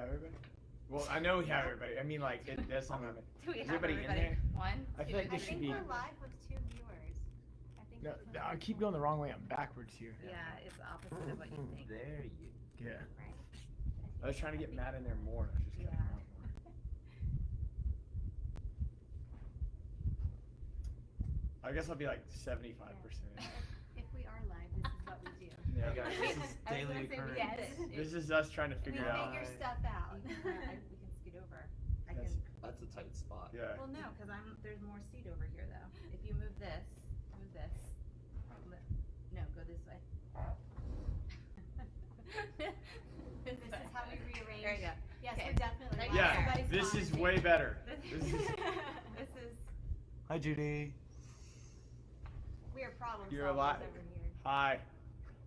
have everybody? Well, I know we have everybody. I mean, like, that's not what I mean. Do we Is have everybody in everybody? there? One, I two, feel like this I should think be. we're live with 2 viewers. I think No, that's I keep going the wrong way. I'm backwards here. Yeah, it's the opposite of what you think. There you Yeah. right. I was trying to get Matt in there more. And I was just cutting Yeah. him out more. I guess I'll be like 75%. If we are live, this is what we do. Yeah. Hey guys, this is I was daily gonna say, occurrence. yes. This is us trying to We figure out. figure stuff out. We can scoot over. I can. That's- That's a tight spot. Yeah. Well, no, because there's more seat over here though. If you move this. No, go this way. This is how we rearrange. There you go. Yes, Okay. we're definitely Right live. Yeah, Everybody's this is commenting. way better. This This is. This is. Hi, Judy. We are problem You're solvers alive. over here. Hi.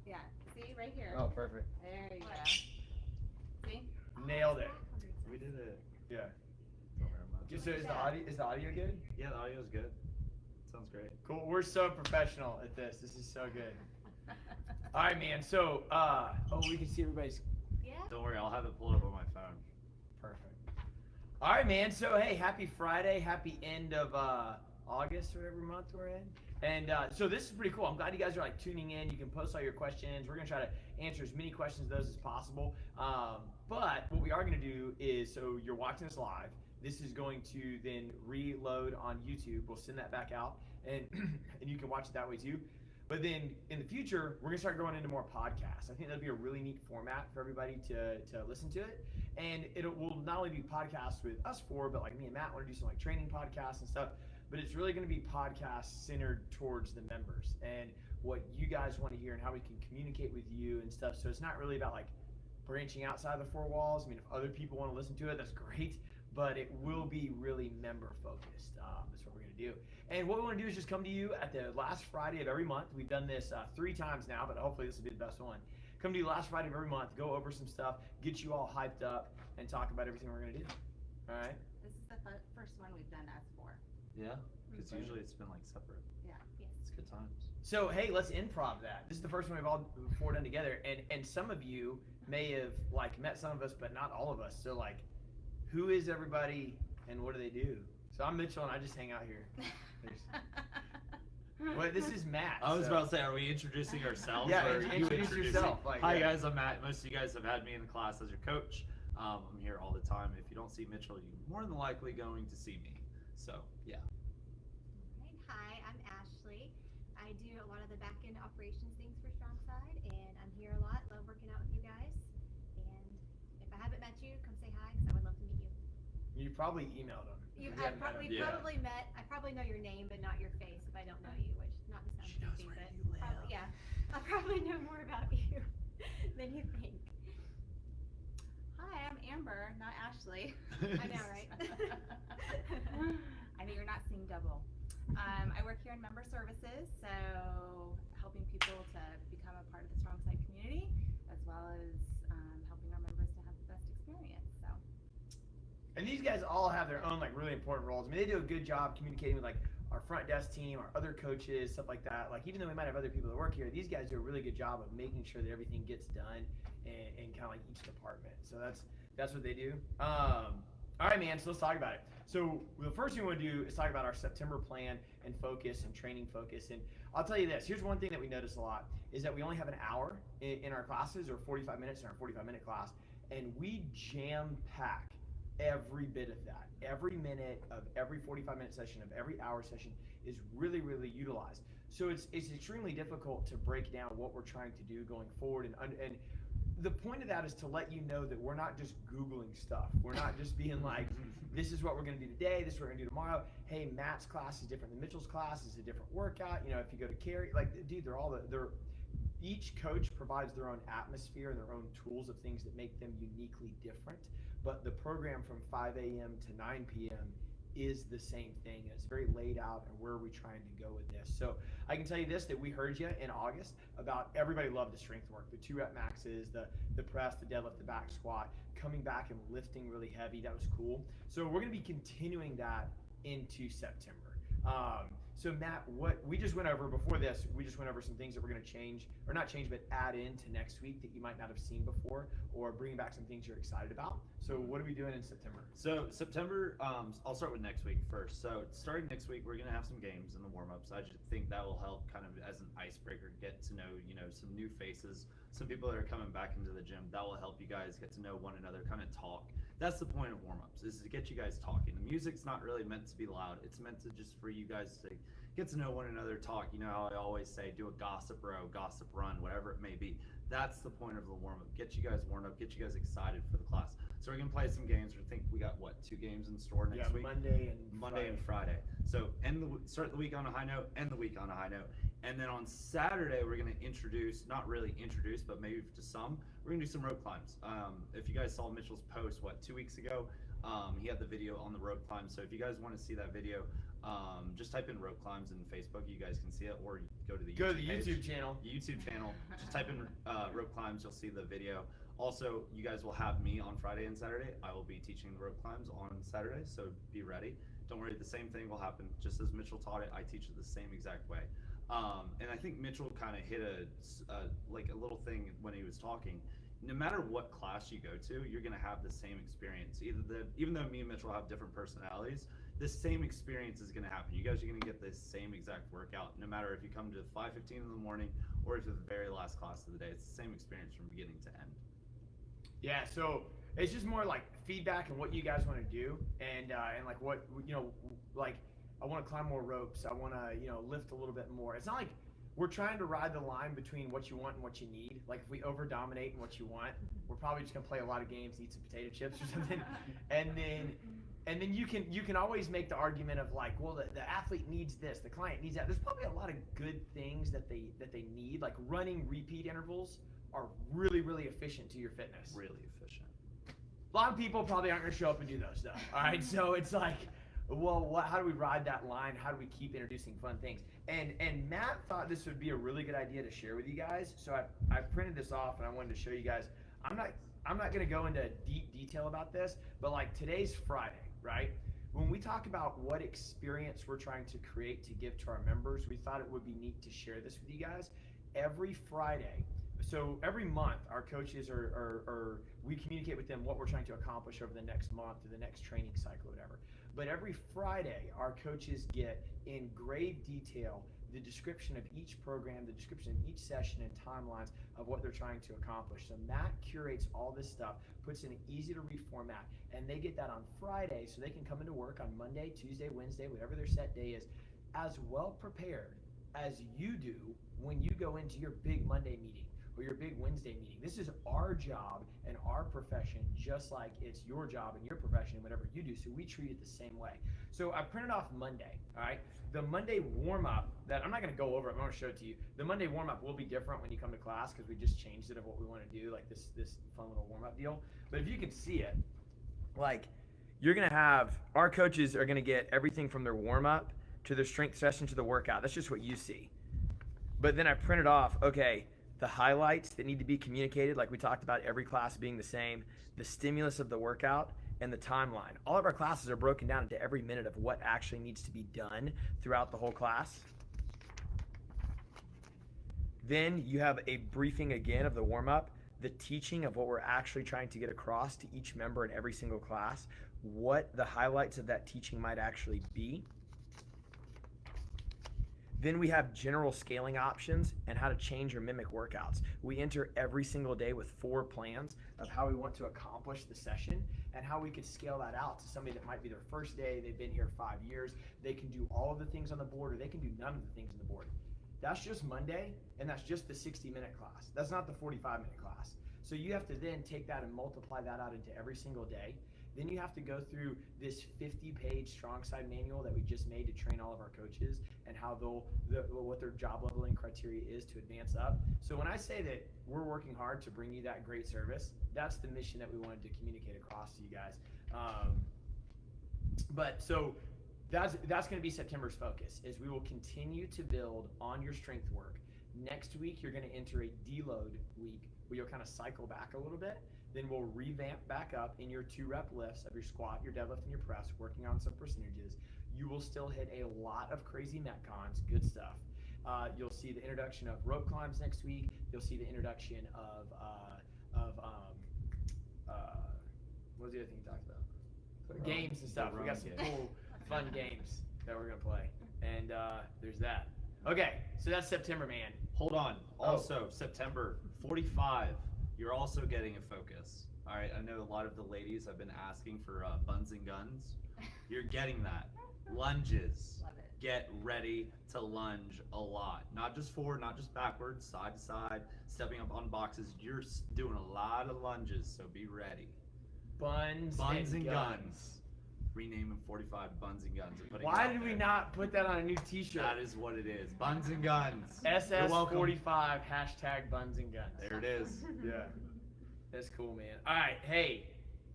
Yeah. See right here. Oh, perfect. There you go. See? Nailed it. We did it. Yeah. Don't very much. So is the audio good? Yeah, the audio's good. Sounds great. Cool. We're so professional at this. This is so good. All right, man. So, we can see everybody's Yeah. Don't worry, I'll have it pulled up on my phone. perfect. All right, man. So, hey, happy Friday. Happy end of August or whatever month we're in. And so this is pretty cool. I'm glad you guys are like tuning in. You can post all your questions. We're gonna try to answer as many questions of those as possible. But what we are gonna do is, so you're watching this live. This is going to then reload on YouTube. We'll send that back out, and and you can watch it that way too. But then in the future, we're gonna start going into more podcasts. I think that'll be a really neat format for everybody to listen to it. And it will not only be podcasts with us four, but like me and Matt want to do some like training podcasts and stuff. But it's really gonna be podcasts centered towards the members and what you guys want to hear and how we can communicate with you and stuff. So it's not really about like branching outside the four walls. I mean, if other people want to listen to it, that's great. But it will be really member focused. That's what we're going to do. And what we want to do is just come to you at the last Friday of every month. We've done this 3 times now, but hopefully this will be the best one. Come to you last Friday of every month, go over some stuff, get you all hyped up, and talk about everything we're going to do. All right? This is the first one we've done as four. Yeah, because usually it's been like separate. Yeah. Yes. It's good times. So, hey, let's improv that. This is the first one we've all four done together. And some of you may have like met some of us, but not all of us. So, like, who is everybody and what do they do? So I'm Mitchell and I just hang out here. Well, this is Matt. I was so- about to say, are we introducing ourselves? Yeah, or are you introduce introducing- yourself, like, Hi yeah. guys, I'm Matt. Most of you guys have had me in the class as your coach. I'm here all the time. If you don't see Mitchell, you're more than likely going to see me. So yeah. Right. Hi, I'm Ashley. I do a lot of the back-end operations things for StrongSide, and I'm here a lot. Love working out with you guys. And if I haven't met you, come say hi, because I would love to meet you. You probably emailed them. You, We haven't met we 'em. Yeah. probably met. I probably know your name, but not your face if I don't know you. Which not to sound She knows creepy, where but you live. probably, yeah, I probably know more about you than you think. Hi, I'm Amber, not Ashley. I know, right? I know you're not seeing double. I work here in member services, so helping people to become a part of the StrongSide community, as well as helping our members to have the best experience. So. And these guys all have their own like really important roles. I mean, they do a good job communicating with like our front desk team, our other coaches, stuff like that. Like even though we might have other people that work here, these guys do a really good job of making sure that everything gets done in kind of like each department. So that's what they do. All right, man. So let's talk about it. So the first thing we want to do is talk about our September plan and focus and training focus. And I'll tell you this. Here's one thing that we notice a lot is that we only have an hour in our classes or 45 minutes in our 45-minute class, and we jam pack every bit of that. Every minute of every 45-minute session of every hour session is really, really utilized. So it's extremely difficult to break down what we're trying to do going forward. And the point of that is to let you know that we're not just Googling stuff. We're not just being like, this is what we're going to do today, this is what we're going to do tomorrow. Hey, Matt's class is different than Mitchell's class. It's a different workout. You know, if you go to Carrie, like, dude, each coach provides their own atmosphere and their own tools of things that make them uniquely different. But the program from 5 a.m. to 9 p.m. is the same thing. And it's very laid out and where are we trying to go with this. So I can tell you this, that we heard you in August about everybody loved the strength work, the 2 rep maxes, the press, the deadlift, the back squat, coming back and lifting really heavy. That was cool. So we're going to be continuing that into September. So Matt, what we just went over before this, we just went over some things that we're going to change, or not change, but add into next week that you might not have seen before, or bring back some things you're excited about. So what are we doing in September? So September, I'll start with next week first. So starting next week, we're gonna have some games in the warm-ups. I just think that will help kind of as an icebreaker, get to know, some new faces, some people that are coming back into the gym. That will help you guys get to know one another, kind of talk. That's the point of warm-ups, is to get you guys talking. The music's not really meant to be loud. It's meant to just for you guys to get to know one another, talk. You know how I always say, do a gossip row, gossip run, whatever it may be. That's the point of the warm-up. Get you guys warmed up, get you guys excited for the class. So we're gonna play some games. We think we got 2 games in store next week. Monday and Friday. So start the week on a high note, end the week on a high note. And then on Saturday, we're gonna introduce, not really introduce, but maybe to some, we're gonna do some rope climbs. If you guys saw Mitchell's post, 2 weeks ago, he had the video on the rope climb. So if you guys want to see that video, just type in rope climbs in Facebook. You guys can see it, or go to the YouTube channel. YouTube channel. Just type in rope climbs. You'll see the video. Also, you guys will have me on Friday and Saturday. I will be teaching the rope climbs on Saturday, so be ready. Don't worry, the same thing will happen. Just as Mitchell taught it, I teach it the same exact way. And I think Mitchell kind of hit a little thing when he was talking. No matter what class you go to, you're gonna have the same experience. Even though me and Mitchell have different personalities, the same experience is gonna happen. You guys are gonna get the same exact workout, no matter if you come to 5:15 in the morning or if it's the very last class of the day. It's the same experience from beginning to end. Yeah, so it's just more like feedback and what you guys want to do, and like what like I want to climb more ropes. I want to lift a little bit more. It's not like we're trying to ride the line between what you want and what you need. Like if we over dominate in what you want, we're probably just gonna play a lot of games, eat some potato chips or something, and then you can always make the argument of like, well, the athlete needs this, the client needs that. There's probably a lot of good things that they need, like running repeat intervals are really, really efficient to your fitness. Really efficient. A lot of people probably aren't going to show up and do those stuff. All right, so it's like, well, how do we ride that line? How do we keep introducing fun things? And Matt thought this would be a really good idea to share with you guys. So I printed this off and I wanted to show you guys. I'm not going to go into deep detail about this, but like today's Friday, right? When we talk about what experience we're trying to create to give to our members, we thought it would be neat to share this with you guys. Every Friday, so every month, our coaches we communicate with them what we're trying to accomplish over the next month or the next training cycle, whatever. But every Friday, our coaches get in grave detail the description of each program, the description of each session, and timelines of what they're trying to accomplish. So Matt curates all this stuff, puts in an easy to read format, and they get that on Friday so they can come into work on Monday, Tuesday, Wednesday, whatever their set day is, as well prepared as you do when you go into your big Monday meeting or your big Wednesday meeting. This is our job and our profession, just like it's your job and your profession and whatever you do. So we treat it the same way. So I printed off Monday, all right? The Monday warm-up that I'm not gonna go over it, I'm gonna show it to you. The Monday warm-up will be different when you come to class because we just changed it of what we wanna do, like this fun little warm-up deal. But if you can see it, like you're gonna have, our coaches are gonna get everything from their warm-up to their strength session to the workout. That's just what you see. But then I printed off, okay, the highlights that need to be communicated, like we talked about every class being the same, the stimulus of the workout, and the timeline. All of our classes are broken down into every minute of what actually needs to be done throughout the whole class. Then you have a briefing again of the warm-up, the teaching of what we're actually trying to get across to each member in every single class, what the highlights of that teaching might actually be. Then we have general scaling options and how to change or mimic workouts. We enter every single day with 4 plans of how we want to accomplish the session and how we could scale that out to somebody that might be their first day, they've been here 5 years, they can do all of the things on the board or they can do none of the things on the board. That's just Monday, and that's just the 60-minute class. That's not the 45-minute class. So you have to then take that and multiply that out into every single day. Then you have to go through this 50-page StrongSide manual that we just made to train all of our coaches and how what their job leveling criteria is to advance up. So when I say that we're working hard to bring you that great service, that's the mission that we wanted to communicate across to you guys. But so that's going to be September's focus, is we will continue to build on your strength work. Next week, you're going to enter a deload week where you'll kind of cycle back a little bit. Then we'll revamp back up in your 2-rep lifts of your squat, your deadlift, and your press, working on some percentages. You will still hit a lot of crazy Metcons, good stuff. You'll see the introduction of rope climbs next week. You'll see the introduction of what was the other thing you talked about? Games and stuff. We got some cool, fun games that we're gonna play, and there's that. Okay, so that's September, man. Hold on. Also, September 45. You're also getting a focus. All right. I know a lot of the ladies have been asking for buns and guns. You're getting that. Lunges. Love it. Get ready to lunge a lot. Not just forward, not just backwards, side to side, stepping up on boxes. You're doing a lot of lunges, so be ready. Buns and guns. Renaming 45 Buns and Guns. And putting it Why out did we there. not put that on a new T-shirt? That is what it is. Buns and Guns. You're welcome. SS45 hashtag Buns and Guns. There it is. Yeah, that's cool, man. All right, hey,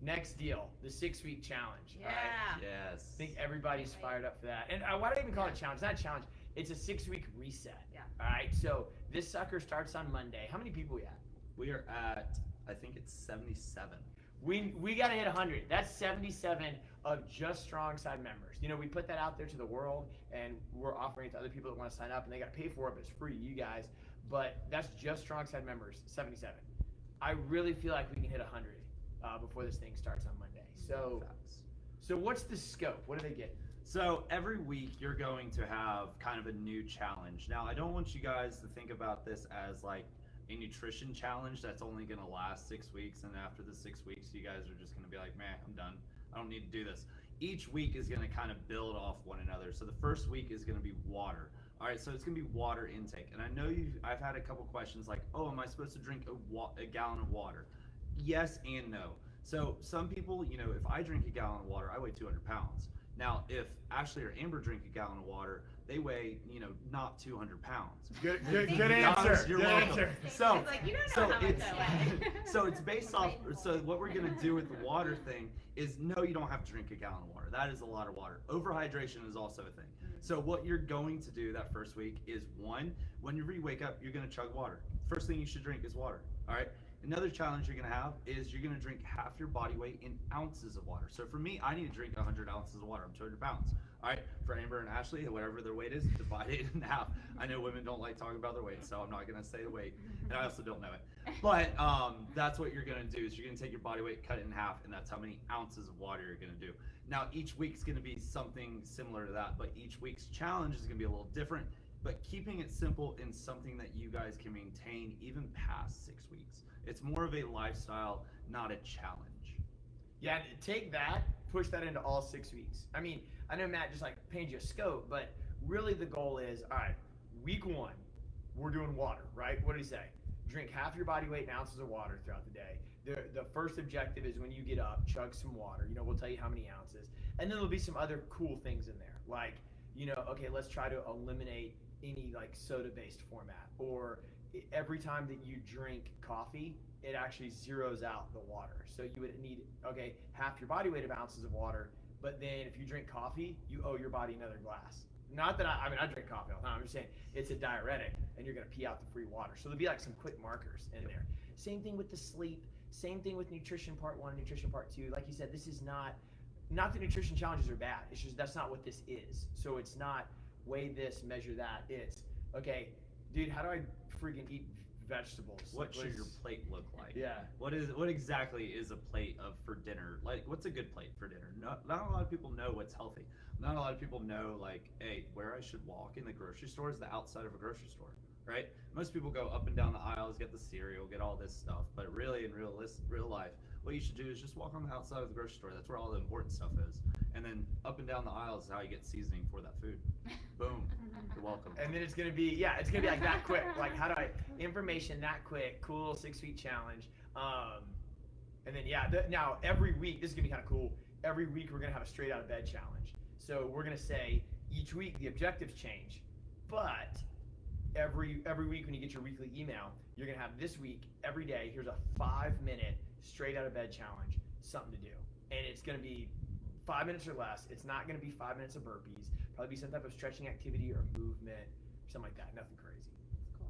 next deal, the 6-week challenge. Yeah. All right? Yes. I think everybody's fired up for that. And why do I even call it a challenge? It's not a challenge. It's a 6-week reset. Yeah. All right. So this sucker starts on Monday. How many people we at? We are at, I think it's 77. We got to hit 100. That's 77 of just StrongSide members. You know, we put that out there to the world, and we're offering it to other people that want to sign up, and they got to pay for it, but it's free to you guys. But that's just StrongSide members, 77. I really feel like we can hit 100 before this thing starts on Monday. So what's the scope? What do they get? So every week you're going to have kind of a new challenge. Now, I don't want you guys to think about this as like a nutrition challenge that's only going to last 6 weeks, and after the 6 weeks you guys are just going to be like, man, I'm done. I don't need to do this. Each week is going to kind of build off one another. So the first week is going to be water. All right, so it's going to be water intake. And I know I've had a couple questions like, oh, am I supposed to drink a gallon of water? Yes and no. So some people, you know, if I drink a gallon of water, I weigh 200 pounds. Now, if Ashley or Amber drink a gallon of water, they weigh, you know, not 200 pounds. Good Guys, answer. you're Good welcome. answer. So, It's like, you don't know so how much it's I weigh. so it's based off. So what we're gonna do with the water thing is, no, you don't have to drink a gallon of water. That is a lot of water. Overhydration is also a thing. So what you're going to do that first week is, one, whenever you wake up, you're gonna chug water. First thing you should drink is water. All right. Another challenge you're gonna have is you're gonna drink half your body weight in ounces of water. So for me, I need to drink 100 ounces of water. I'm 200 pounds. All right. For Amber and Ashley, whatever their weight is, divide it in half. I know women don't like talking about their weight, so I'm not gonna say the weight, and I also don't know it. But that's what you're gonna do is you're gonna take your body weight, cut it in half, and that's how many ounces of water you're gonna do. Now each week's gonna be something similar to that, but each week's challenge is gonna be a little different. But keeping it simple and something that you guys can maintain even past 6 weeks. It's more of a lifestyle, not a challenge. Yeah, take that, push that into all 6 weeks. I mean, I know Matt just like painted you a scope, but really the goal is, all right, week 1, we're doing water, right? What did he say? Drink half your body weight in ounces of water throughout the day. The first objective is when you get up, chug some water. You know, we'll tell you how many ounces. And then there'll be some other cool things in there. Like, you know, okay, let's try to eliminate any like soda-based format, or every time that you drink coffee, it actually zeroes out the water. So you would need, okay, half your body weight of ounces of water, but then if you drink coffee, you owe your body another glass. Not that I drink coffee all the time. I'm just saying it's a diuretic, and you're gonna pee out the free water. So there'll be like some quick markers in there. Same thing with the sleep. Same thing with nutrition part 1, nutrition part 2. Like you said, this is not that nutrition challenges are bad. It's just that's not what this is. So it's not weigh this, measure that. It's okay, dude. How do I freaking eat vegetables? What should your plate look like? Yeah. What exactly is a plate for dinner? Like, what's a good plate for dinner? Not a lot of people know what's healthy. Not a lot of people know, like, hey, where I should walk in the grocery store is the outside of a grocery store, right? Most people go up and down the aisles, get the cereal, get all this stuff. But really, in real life, what you should do is just walk on the outside of the grocery store. That's where all the important stuff is. And then up and down the aisles is how you get seasoning for that food. Boom. You're welcome. And then it's gonna be like that quick. Like, how do I information that quick? Cool 6-week challenge. And then now every week, this is gonna be kind of cool. Every week we're gonna have a straight out of bed challenge. So we're gonna say each week the objectives change, but every week when you get your weekly email, you're gonna have this week every day. Here's a 5-minute straight out of bed challenge, something to do, and it's gonna be 5 minutes or less. It's not gonna be 5 minutes of burpees. Probably be some type of stretching activity or movement, something like that. Nothing crazy. Cool.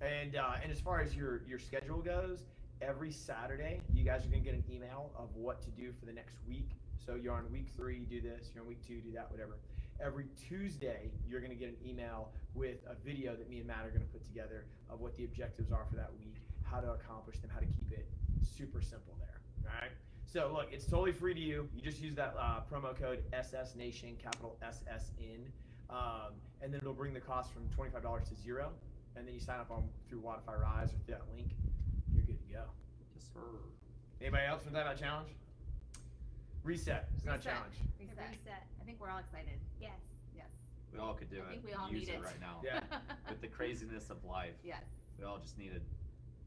And as far as your schedule goes, every Saturday, you guys are going to get an email of what to do for the next week. So you're on week 3, do this. You're on week 2, do that, whatever. Every Tuesday, you're going to get an email with a video that me and Matt are going to put together of what the objectives are for that week, how to accomplish them, how to keep it super simple there. All right. So look, it's totally free to you. You just use that promo code SSNation, capital SSN, and then it'll bring the cost from $25 to 0. And then you sign up through Wodify Rise or through that link. You're good to go. Yes, sir. Anybody else want to talk about challenge? Reset. It's not a Reset. challenge. Reset. I think we're all excited. Yes. Yes. We all could do I it. think we all Use need it it right now. Yeah. With the craziness of life, Yes. we all just needed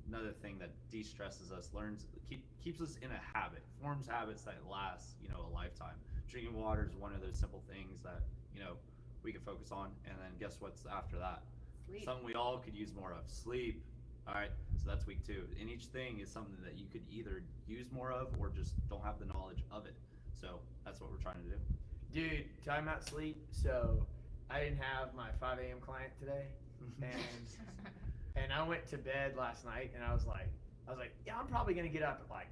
another thing that de-stresses us, keeps us in a habit, forms habits that last, a lifetime. Drinking water is one of those simple things that, we can focus on. And then guess what's after that? Sleep. Something we all could use more of. Sleep. All right, so that's week 2. And each thing is something that you could either use more of or just don't have the knowledge of it. So that's what we're trying to do. Dude, talking about sleep. So I didn't have my 5 a.m. client today, and I went to bed last night, and I was like, yeah, I'm probably gonna get up at like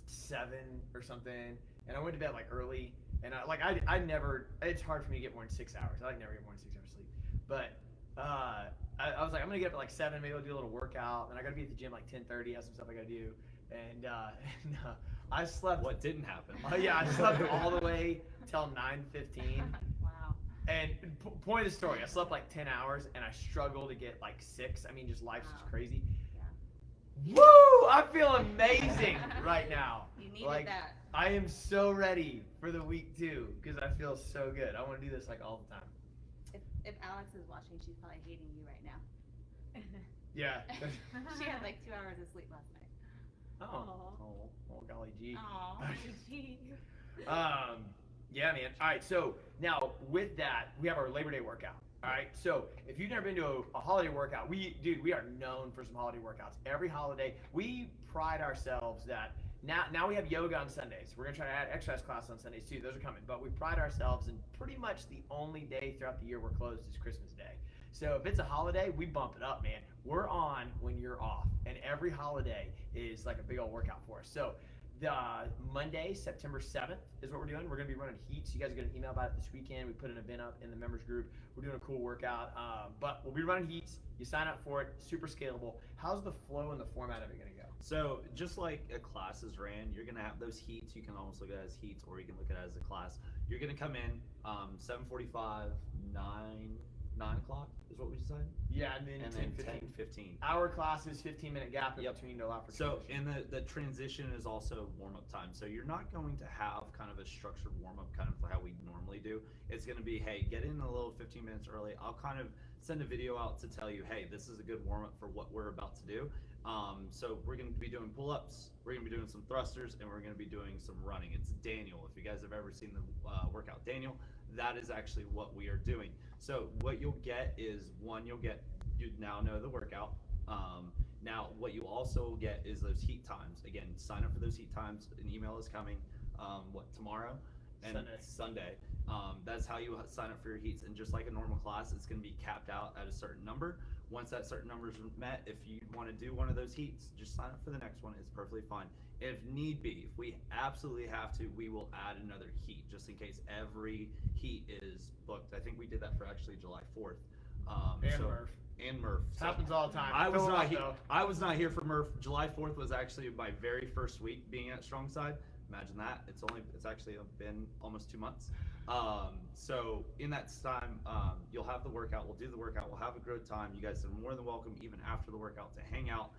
7 or something. And I went to bed like early, and I never. It's hard for me to get more than 6 hours. I never get more than 6 hours sleep. But I was like, I'm gonna get up at like 7. Maybe I'll do a little workout, and I gotta be at the gym like 10:30. Have some stuff I gotta do, and I slept. What didn't happen? Yeah, I slept all the way till 9:15. Wow. And point of the story, I slept like 10 hours, and I struggle to get like 6. I mean, just life's just Wow. crazy. Yeah. Woo! I feel amazing right now. You needed Like, that. I am so ready for the week 2 because I feel so good. I want to do this like all the time. If Alex is watching, she's probably hating you right now. Yeah. She had like 2 hours of sleep last night. Oh, golly gee. Aw. Yeah, man. All right, so now with that, we have our Labor Day workout. All right, so if you've never been to a holiday workout, we are known for some holiday workouts. Every holiday, we pride ourselves that now we have yoga on Sundays. We're gonna try to add exercise classes on Sundays too. Those are coming, but we pride ourselves in pretty much the only day throughout the year we're closed is Christmas Day. So if it's a holiday, we bump it up, man. We're on when you're off, and every holiday is like a big old workout for us. So the Monday, September 7th is what we're doing. We're going to be running heats. You guys are going to email about it this weekend. We put an event up in the members group. We're doing a cool workout, but we'll be running heats. You sign up for it, super scalable. How's the flow and the format of it going to go? So just like a class is ran, you're gonna have those heats. You can almost look at it as heats, or you can look at it as a class. You're gonna come in 7:45, 9 o'clock is what we decided. Yeah, and then 10:15. Our class is 15-minute gap in Yep. between to allow for So, transition. and the transition is also warm-up time. So you're not going to have kind of a structured warm-up kind of how we normally do. It's going to be, hey, get in a little 15 minutes early. I'll kind of send a video out to tell you, hey, this is a good warm-up for what we're about to do. So we're going to be doing pull-ups, we're going to be doing some thrusters, and we're going to be doing some running. It's Daniel. If you guys have ever seen the workout Daniel, that is actually what we are doing. So what you'll get is, you now know the workout. Now what you also get is those heat times. Again, sign up for those heat times. An email is coming, tomorrow? And Sunday. That's how you sign up for your heats. And just like a normal class, it's going to be capped out at a certain number. Once that certain number is met, if you want to do one of those heats, just sign up for the next one. It's perfectly fine. If need be, if we absolutely have to, we will add another heat just in case every heat is booked. I think we did that for actually July 4th. Murph. And Murph. So Happens all the time. I was Fill 'em not up, here. though. I was not here for Murph. July 4th was actually my very first week being at StrongSide. Imagine that. It's actually been almost 2 months. So in that time, you'll have the workout. We'll do the workout. We'll have a good time. You guys are more than welcome, even after the workout, to hang out,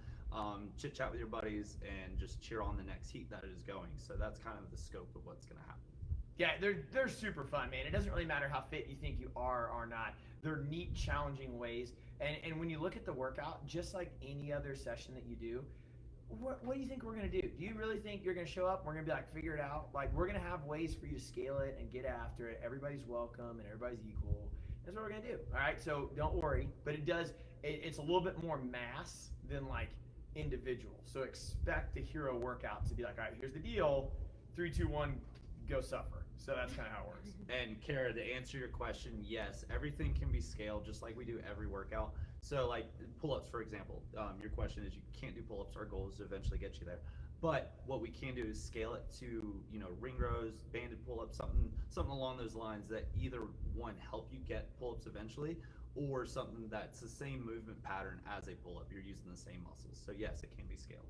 chit chat with your buddies, and just cheer on the next heat that is going. So that's kind of the scope of what's going to happen. Yeah, they're super fun, man. It doesn't really matter how fit you think you are or not. They're neat, challenging ways. And when you look at the workout, just like any other session that you do, what do you think we're going to do? Do you really think you're going to show up and we're going to be like, figure it out? Like, we're going to have ways for you to scale it and get after it. Everybody's welcome and everybody's equal. That's what we're going to do. All right, so don't worry. But it's a little bit more mass than like individual. So expect the hero workout to be like, all right, here's the deal. 3, 2, 1, go suffer. So that's kind of how it works. And Kara, to answer your question, yes, everything can be scaled just like we do every workout. So like pull-ups, for example. Your question is you can't do pull-ups. Our goal is to eventually get you there. But what we can do is scale it to, ring rows, banded pull-ups, something along those lines that either one help you get pull-ups eventually, or something that's the same movement pattern as a pull-up. You're using the same muscles. So yes, it can be scaled.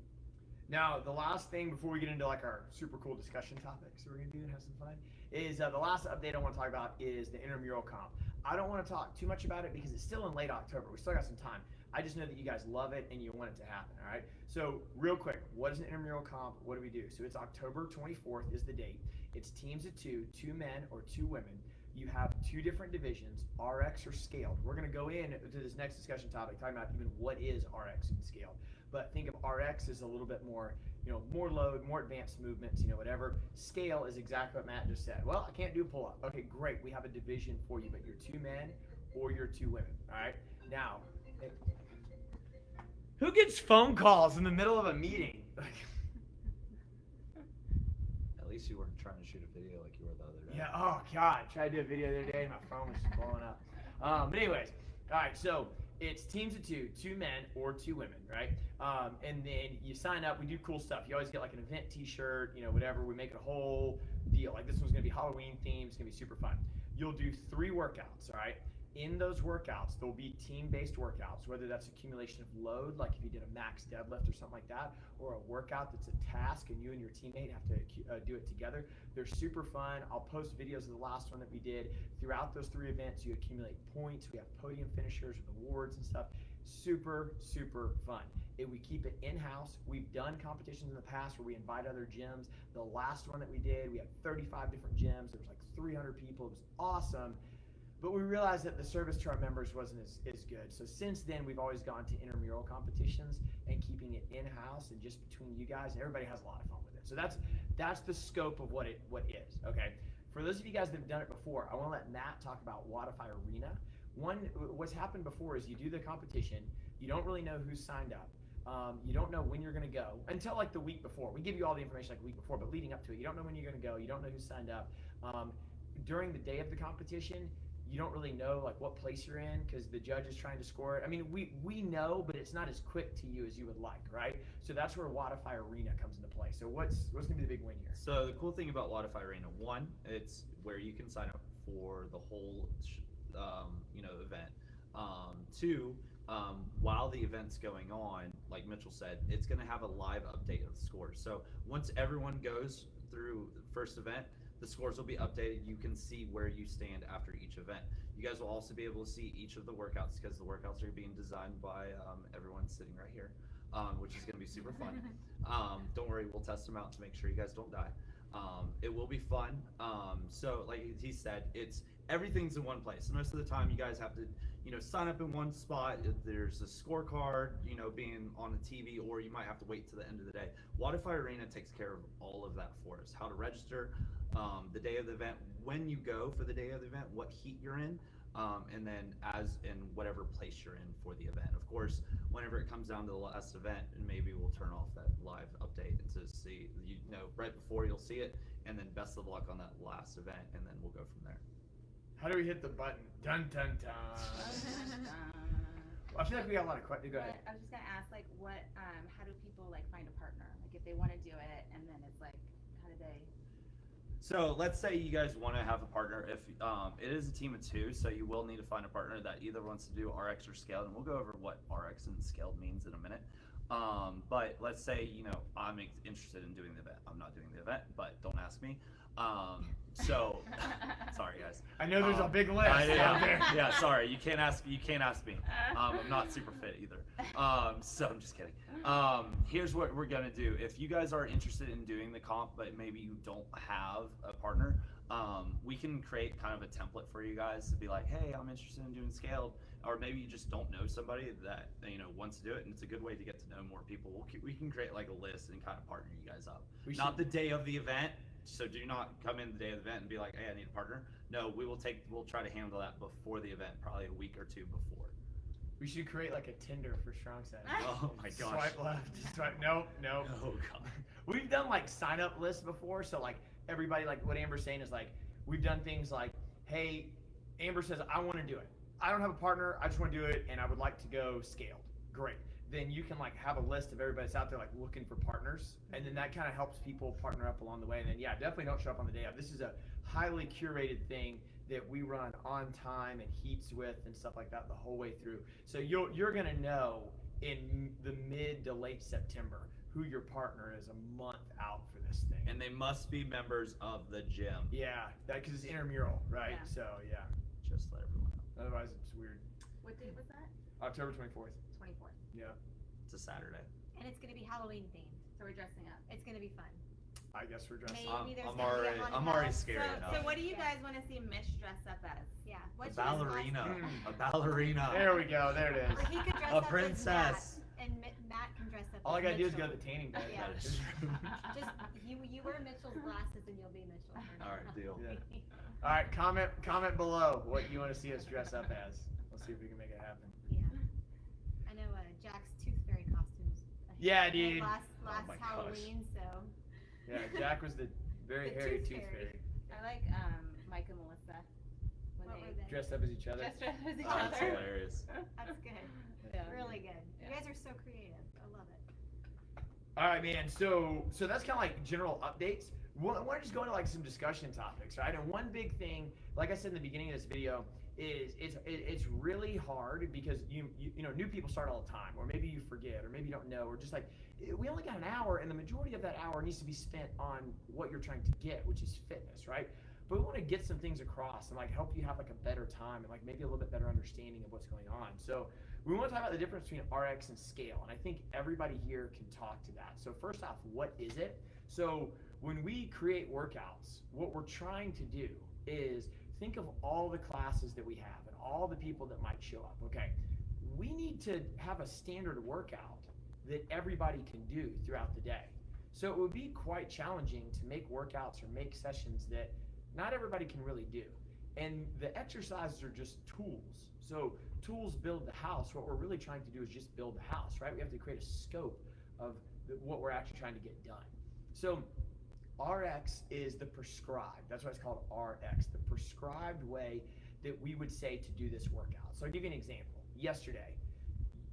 Now, the last thing before we get into like our super cool discussion topics we're gonna do and have some fun is the last update I want to talk about is the intramural comp. I don't want to talk too much about it because it's still in late October. We still got some time. I just know that you guys love it and you want it to happen. All right. So real quick, what is an intramural comp? What do we do? So it's October 24th is the date. It's teams of two men or two women. You have two different divisions, RX or scaled. We're going to go into this next discussion topic talking about even what is RX and scaled. But think of RX as a little bit more, more load, more advanced movements, whatever. Scale is exactly what Matt just said. Well, I can't do pull-up. Okay, great. We have a division for you, but you're two men or you're two women. All right. Now, who gets phone calls in the middle of a meeting? At least you weren't trying to shoot a video like you were the other day. Yeah. Oh God, I tried to do a video the other day and my phone was just blowing up. But anyways, all right. So it's teams of two men or two women, right? And then you sign up. We do cool stuff. You always get like an event T-shirt, whatever. We make it a whole deal. Like this one's gonna be Halloween themed. It's gonna be super fun. You'll do 3 workouts. All right. In those workouts, there'll be team-based workouts, whether that's accumulation of load, like if you did a max deadlift or something like that, or a workout that's a task and you and your teammate have to do it together. They're super fun. I'll post videos of the last one that we did. Throughout those 3 events, you accumulate points. We have podium finishers with awards and stuff. Super, super fun. We keep it in-house. We've done competitions in the past where we invite other gyms. The last one that we did, we had 35 different gyms. There was like 300 people. It was awesome. But we realized that the service to our members wasn't as good. So since then, we've always gone to intramural competitions and keeping it in-house and just between you guys. And everybody has a lot of fun with it. So that's the scope of what is. Okay. For those of you guys that have done it before, I want to let Matt talk about Wadify Arena. What's happened before is you do the competition. You don't really know who's signed up. You don't know when you're going to go until like the week before. We give you all the information like a week before, but leading up to it, you don't know when you're going to go. You don't know who signed up. During the day of the competition, you don't really know like what place you're in because the judge is trying to score it. I mean, we know, but it's not as quick to you as you would like, right? So that's where Wadify Arena comes into play. So what's going to be the big win here? So the cool thing about Wadify Arena, 1, it's where you can sign up for the whole, event. 2, while the event's going on, like Mitchell said, it's going to have a live update of the scores. So once everyone goes through the first event, the scores will be updated. You can see where you stand after each event. You guys will also be able to see each of the workouts because the workouts are being designed by everyone sitting right here, which is going to be super fun. Don't worry, we'll test them out to make sure you guys don't die. It will be fun. So like he said, everything's in one place. Most of the time you guys have to, sign up in one spot. There's a scorecard, being on the TV, or you might have to wait to the end of the day. Wadify Arena takes care of all of that for us. How to register, the day of the event, when you go for the day of the event, what heat you're in, and then as in whatever place you're in for the event. Of course, whenever it comes down to the last event, maybe we'll turn off that live update and to see, right before you'll see it, and then best of luck on that last event, and then we'll go from there. How do we hit the button? Dun dun dun. Well, I feel like we got a lot of questions. Go ahead. I was just gonna ask, like, how do people find a partner? Like, if they want to do it, and then it's like, how do they? So let's say you guys want to have a partner. If it is a team of 2, so you will need to find a partner that either wants to do RX or scaled, and we'll go over what RX and scaled means in a minute. But let's say I'm interested in doing the event. I'm not doing the event, but don't ask me. So sorry guys. I know there's a big list out there. Yeah, sorry. You can't ask me. I'm not super fit either. So I'm just kidding. Here's what we're gonna do. If you guys are interested in doing the comp, but maybe you don't have a partner, we can create kind of a template for you guys to be like, hey, I'm interested in doing scaled, or maybe you just don't know somebody that wants to do it, and it's a good way to get to know more people. We can create like a list and kind of partner you guys up. Not the day of the event. So do not come in the day of the event and be like, hey, I need a partner. No, we'll try to handle that before the event, probably a week or 2 before. We should create like a Tinder for StrongSide. Oh my gosh. Swipe left, swipe, nope. Oh god. We've done like sign up lists before, so like everybody, like what Amber's saying is like, we've done things like, hey, Amber says, I want to do it. I don't have a partner, I just want to do it, and I would like to go scaled. Great. Then you can like have a list of everybody that's out there like looking for partners, and then that kind of helps people partner up along the way. And then yeah, definitely don't show up on the day of. This is a highly curated thing that we run on time and heats with and stuff like that the whole way through. So you're gonna know in the mid to late September who your partner is a month out for this thing. And they must be members of the gym. Yeah, that because it's intramural, right? Yeah. So yeah, Just let everyone know. otherwise it's weird. What date was that? October 24th. 24th. Yeah, It's a Saturday. And it's gonna be Halloween themed. So we're dressing up. It's gonna be fun. I guess we're dressed Maybe up. there's I'm gonna be a already, haunted I'm already house. scared enough. So what do you Yeah. guys want to see Mitch dress up as? Yeah. A What's ballerina. Mm. A ballerina. There we go. There it is. Or he could dress A up princess. as Matt, and Matt can dress up All I as gotta do is Mitchell. go to the tanning bed. Yeah. That is true. Just you wear Mitchell's glasses and you'll be Mitchell. All right, deal. Yeah. All right, comment below what you want to see us dress up as. Let's see if we can make it happen. Yeah. I know Jack's Tooth Fairy costumes. Yeah, Hit dude. Last Oh my gosh. Halloween, so. Yeah, Jack was the very The hairy tooth tooth fairy. fairy. I like Mike and Melissa when What they were they? Dressed up as each other. just dress as each Oh, that's other. hilarious. That's good. Yeah. Really good. Yeah. You guys are so creative. I love it. All right, man. So that's kind of like general updates. I want to just go into like some discussion topics, right? And one big thing, like I said in the beginning of this video, is it's really hard because you know new people start all the time, or maybe you forget, or maybe you don't know, or just like we only got an hour, and the majority of that hour needs to be spent on what you're trying to get, which is fitness, right? But we want to get some things across and like help you have like a better time and like maybe a little bit better understanding of what's going on. So we want to talk about the difference between RX and scale, and I think everybody here can talk to that. So first off, what is it? So when we create workouts, what we're trying to do is think of all the classes that we have and all the people that might show up. Okay, we need to have a standard workout that everybody can do throughout the day. So it would be quite challenging to make workouts or make sessions that not everybody can really do. And the exercises are just tools. So tools build the house. What we're really trying to do is just build the house, right? We have to create a scope of what we're actually trying to get done. So RX is the prescribed, that's why it's called RX, the prescribed way that we would say to do this workout. So I'll give you an example. Yesterday,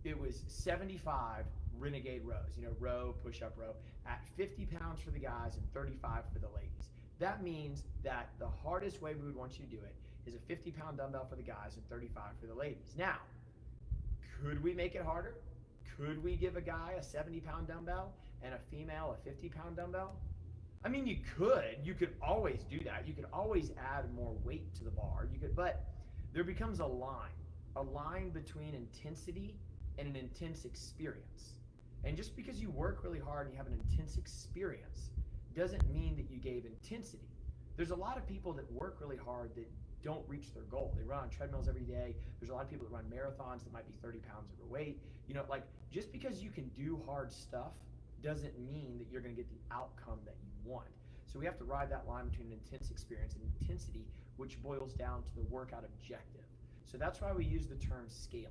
it was 75 renegade rows, row, push-up row, at 50 pounds for the guys and 35 for the ladies. That means that the hardest way we would want you to do it is a 50-pound dumbbell for the guys and 35 for the ladies. Now, could we make it harder? Could we give a guy a 70-pound dumbbell and a female a 50-pound dumbbell? I mean, you could always do that. You could always add more weight to the bar. But there becomes a line between intensity and an intense experience. And just because you work really hard and you have an intense experience doesn't mean that you gave intensity. There's a lot of people that work really hard that don't reach their goal. They run on treadmills every day. There's a lot of people that run marathons that might be 30 pounds overweight. Just because you can do hard stuff doesn't mean that you're going to get the outcome that you want. So we have to ride that line between an intense experience and intensity, which boils down to the workout objective. So that's why we use the term scaling.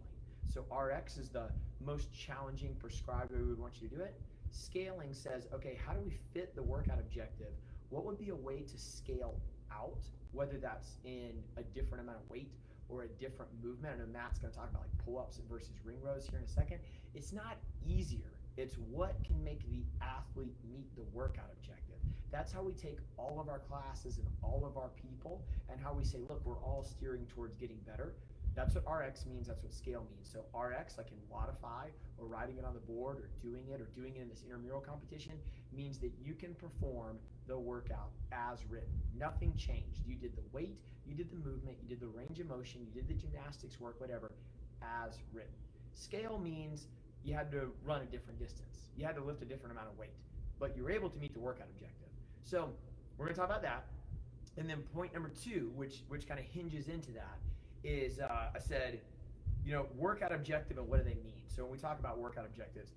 So RX is the most challenging prescribed way we would want you to do it. Scaling says, okay, how do we fit the workout objective? What would be a way to scale out, whether that's in a different amount of weight or a different movement? I know Matt's going to talk about like pull-ups versus ring rows here in a second. It's not easier. It's what can make the athlete meet the workout objective. That's how we take all of our classes and all of our people and how we say, look, we're all steering towards getting better. That's what RX means. That's what scale means. So RX, like in Wodify or writing it on the board or doing it in this intramural competition, means that you can perform the workout as written. Nothing changed. You did the weight, you did the movement, you did the range of motion, you did the gymnastics work, whatever, as written. Scale means you had to run a different distance. You had to lift a different amount of weight, but you were able to meet the workout objective. So we're gonna talk about that. And then point number 2, which kind of hinges into that, is I said, workout objective and what do they mean? So when we talk about workout objectives,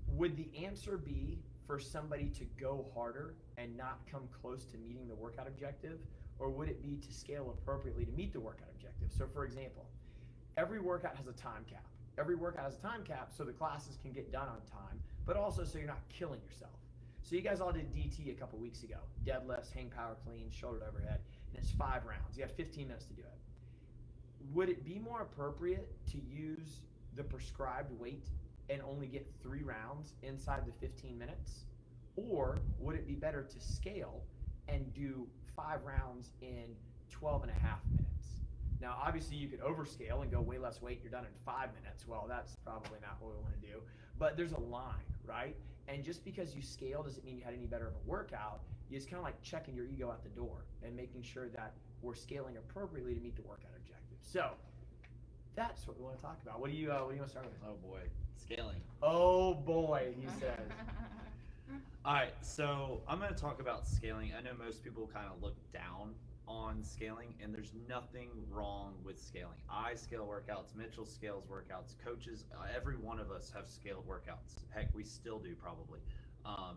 would the answer be for somebody to go harder and not come close to meeting the workout objective? Or would it be to scale appropriately to meet the workout objective? So for example, every workout has a time cap. Every workout has a time cap so the classes can get done on time, but also so you're not killing yourself. So you guys all did DT a couple weeks ago. Deadlifts, hang power clean, shoulder to overhead, and it's 5 rounds. You have 15 minutes to do it. would it be more appropriate to use the prescribed weight and only get 3 rounds inside the 15 minutes? Or would it be better to scale and do 5 rounds in 12 and a half minutes? Now, obviously, you could overscale and go way less weight. You're done in 5 minutes. Well, that's probably not what we want to do. But there's a line, right? And just because you scale doesn't mean you had any better of a workout. It's kind of like checking your ego out the door and making sure that we're scaling appropriately to meet the workout objective. So that's what we want to talk about. What do you want to start with? Oh boy, scaling. Oh boy, he says. All right, so I'm going to talk about scaling. I know most people kind of look down on scaling, and there's nothing wrong with scaling. I scale workouts, Mitchell scales workouts, coaches, every one of us have scaled workouts. Heck, we still do probably.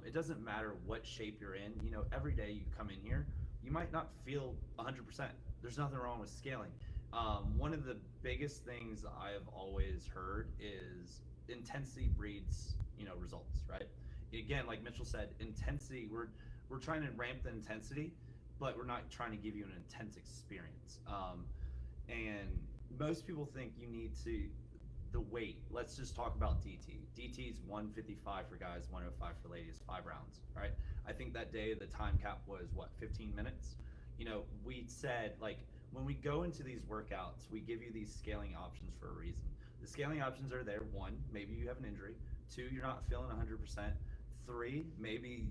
It doesn't matter what shape you're in. You know, every day you come in here, you might not feel 100%. There's nothing wrong with scaling. One of the biggest things I've always heard is intensity breeds, results, right? Again, like Mitchell said, intensity, we're trying to ramp the intensity, but we're not trying to give you an intense experience. And most people think you need the weight. Let's just talk about DT. DT is 155 for guys, 105 for ladies, 5 rounds, right? I think that day the time cap was 15 minutes? We said, like, when we go into these workouts, we give you these scaling options for a reason. The scaling options are there. 1, maybe you have an injury. 2, you're not feeling 100%. 3, maybe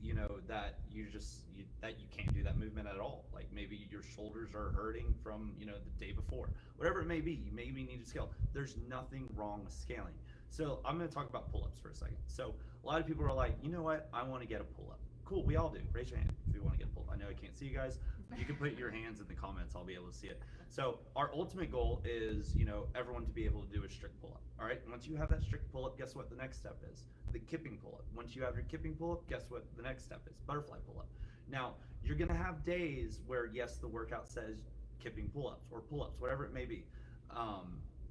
that you can't do that movement at all. Like maybe your shoulders are hurting from the day before. Whatever it may be, you maybe need to scale. There's nothing wrong with scaling. So I'm going to talk about pull-ups for a second. So a lot of people are like, you know what? I want to get a pull-up. Cool, we all do. Raise your hand if you want to get a pull-up. I know I can't see you guys. You can put your hands in the comments. I'll be able to see it. So our ultimate goal is, everyone to be able to do a strict pull-up. All right. Once you have that strict pull-up, guess what the next step is? The kipping pull-up. Once you have your kipping pull-up, guess what the next step is? Butterfly pull-up. Now, you're going to have days where, yes, the workout says kipping pull-ups or pull-ups, whatever it may be.